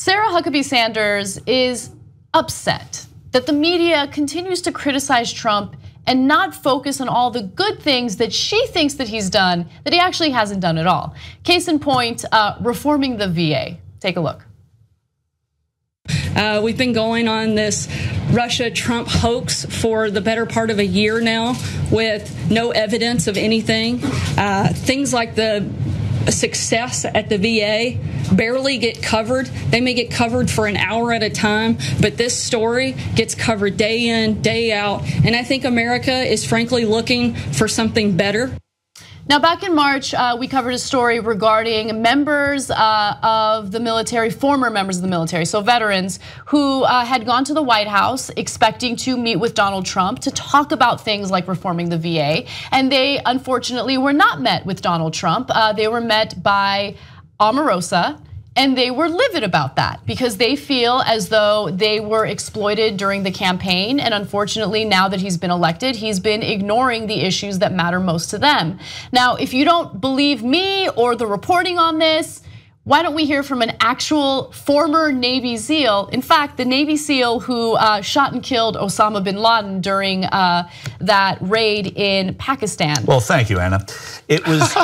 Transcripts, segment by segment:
Sarah Huckabee Sanders is upset that the media continues to criticize Trump and not focus on all the good things that she thinks that he's done that he actually hasn't done at all. Case in point, reforming the VA. Take a look. We've been going on this Russia-Trump hoax for the better part of a year now with no evidence of anything. Things like the success at the VA barely get covered. They may get covered for an hour at a time, but this story gets covered day in, day out. And I think America is frankly looking for something better. Now, back in March, we covered a story regarding members of the military, former members of the military, so veterans who had gone to the White House expecting to meet with Donald Trump to talk about things like reforming the VA. And they unfortunately were not met with Donald Trump. They were met by Omarosa. And they were livid about that because they feel as though they were exploited during the campaign. And unfortunately, now that he's been elected, he's been ignoring the issues that matter most to them. Now, if you don't believe me or the reporting on this, why don't we hear from an actual former Navy SEAL? In fact, the Navy SEAL who shot and killed Osama bin Laden during that raid in Pakistan. Well, thank you, Anna. It was.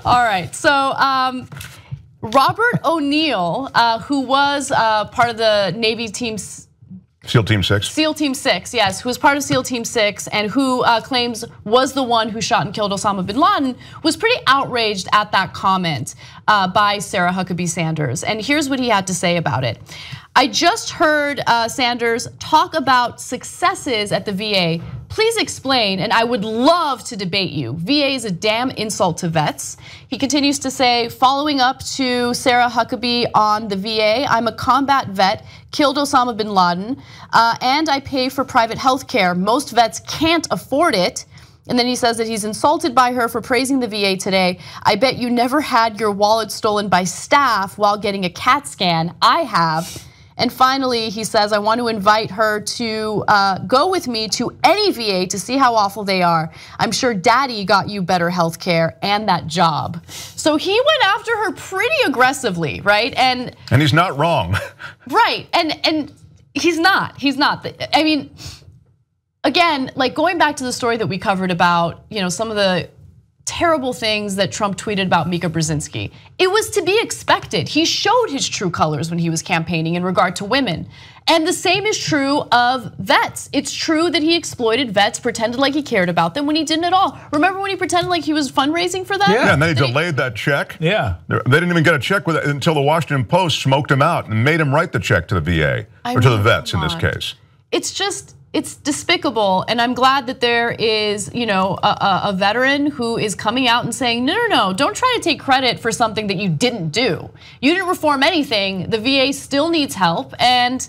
All right, so Robert O'Neill, who was part of the Navy team's SEAL Team 6? SEAL Team 6, yes, who was part of SEAL Team 6 and who claims was the one who shot and killed Osama bin Laden, was pretty outraged at that comment by Sarah Huckabee Sanders. And here's what he had to say about it. I just heard Sanders talk about successes at the VA. Please explain, and I would love to debate you. VA is a damn insult to vets. He continues to say, following up to Sarah Huckabee on the VA, I'm a combat vet, killed Osama bin Laden, and I pay for private health care. Most vets can't afford it. And then he says that he's insulted by her for praising the VA today. I bet you never had your wallet stolen by staff while getting a CAT scan. I have. And finally, he says, I want to invite her to go with me to any VA to see how awful they are. I'm sure daddy got you better health care and that job. So he went after her pretty aggressively, right? And he's not wrong. Right, and he's not. I mean, again, like going back to the story that we covered about, some of the terrible things that Trump tweeted about Mika Brzezinski. It was to be expected. He showed his true colors when he was campaigning in regard to women. And the same is true of vets. It's true that he exploited vets, pretended like he cared about them when he didn't at all. Remember when he pretended like he was fundraising for them? Yeah, and then he delayed that check. Yeah. They didn't even get a check with it until the Washington Post smoked him out and made him write the check to the VA, or to the vets in this case. It's despicable, and I'm glad that there is, a veteran who is coming out and saying, no, don't try to take credit for something that you didn't do. You didn't reform anything. The VA still needs help, and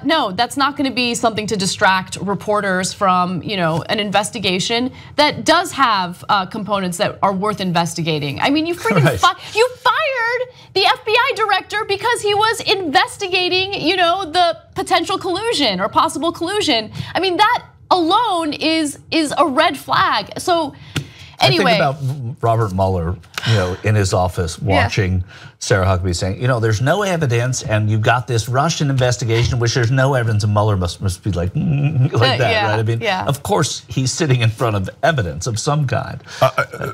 no, that's not going to be something to distract reporters from, an investigation that does have components that are worth investigating. I mean, you freaking you fired the FBI director because he was investigating, the potential collusion or possible collusion. I mean, that alone is a red flag. So anyway, I think about Robert Mueller, in his office watching Sarah Huckabee saying, there's no evidence, and you've got this Russian investigation, which there's no evidence, and Mueller must be like that, right? I mean, of course, he's sitting in front of evidence of some kind.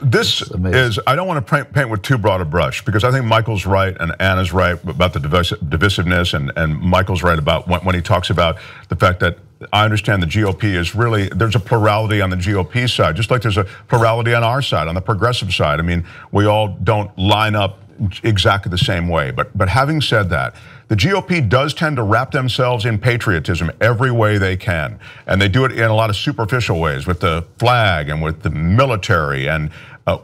This is, I don't want to paint with too broad a brush, because I think Michael's right and Anna's right about the divisiveness, and Michael's right about when he talks about the fact that I understand the GOP is really, there's a plurality on the GOP side, just like there's a plurality on our side, on the progressive side. I mean, we all don't line up exactly the same way. But having said that, the GOP does tend to wrap themselves in patriotism every way they can. And they do it in a lot of superficial ways with the flag and with the military. And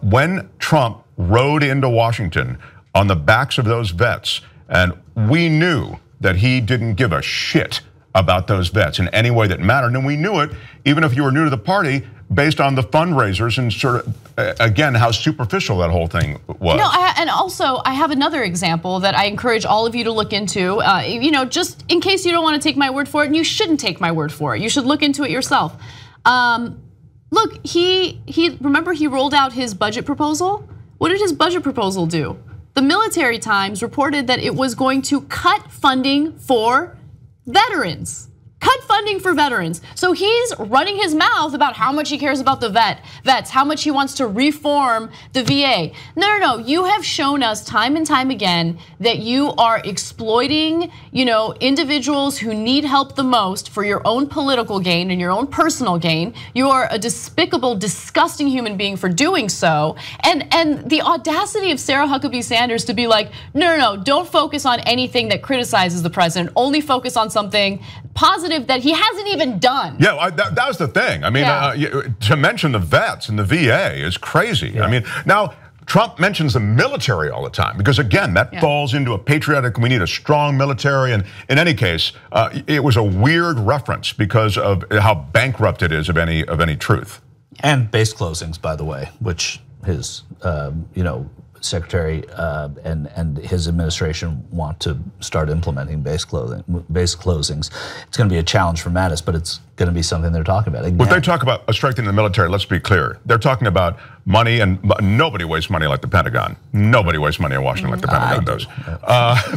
when Trump rode into Washington on the backs of those vets, and we knew that he didn't give a shit about those vets in any way that mattered. And we knew it, even if you were new to the party, based on the fundraisers and sort of, again, how superficial that whole thing was. No, and also I have another example that I encourage all of you to look into, just in case you don't want to take my word for it, and you shouldn't take my word for it. You should look into it yourself. Look, remember he rolled out his budget proposal? What did his budget proposal do? the Military Times reported that it was going to cut funding for veterans. Cut funding for veterans. So he's running his mouth about how much he cares about the vets, how much he wants to reform the VA. No. You have shown us time and time again that you are exploiting, individuals who need help the most for your own political gain and your own personal gain. You are a despicable, disgusting human being for doing so. And the audacity of Sarah Huckabee Sanders to be like, no, don't focus on anything that criticizes the president. Only focus on something positive that he hasn't even done. Yeah, that was the thing. I mean, to mention the vets and the VA is crazy. Yeah. I mean, now Trump mentions the military all the time because, again, that falls into a patriotic, we need a strong military. And in any case, it was a weird reference because of how bankrupt it is of any truth. And base closings, by the way, which his, secretary and his administration want to start implementing base closings. It's going to be a challenge for Mattis, but it's going to be something they're talking about. Again, when they talk about strengthening the military, let's be clear. They're talking about money, and nobody wastes money like the Pentagon. Nobody wastes money in Washington like the Pentagon does.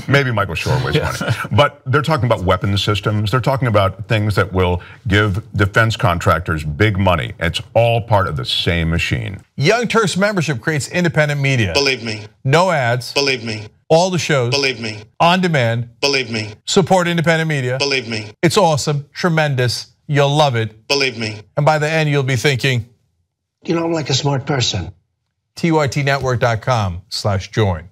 Maybe Michael Shure wastes money. But they're talking about weapons systems. They're talking about things that will give defense contractors big money. It's all part of the same machine. Young Turks membership creates independent media. Believe me. No ads. Believe me. All the shows. Believe me. On demand. Believe me. Support independent media. Believe me. It's awesome, tremendous. You'll love it. Believe me. And by the end, you'll be thinking, I'm like a smart person. TYTnetwork.com/join.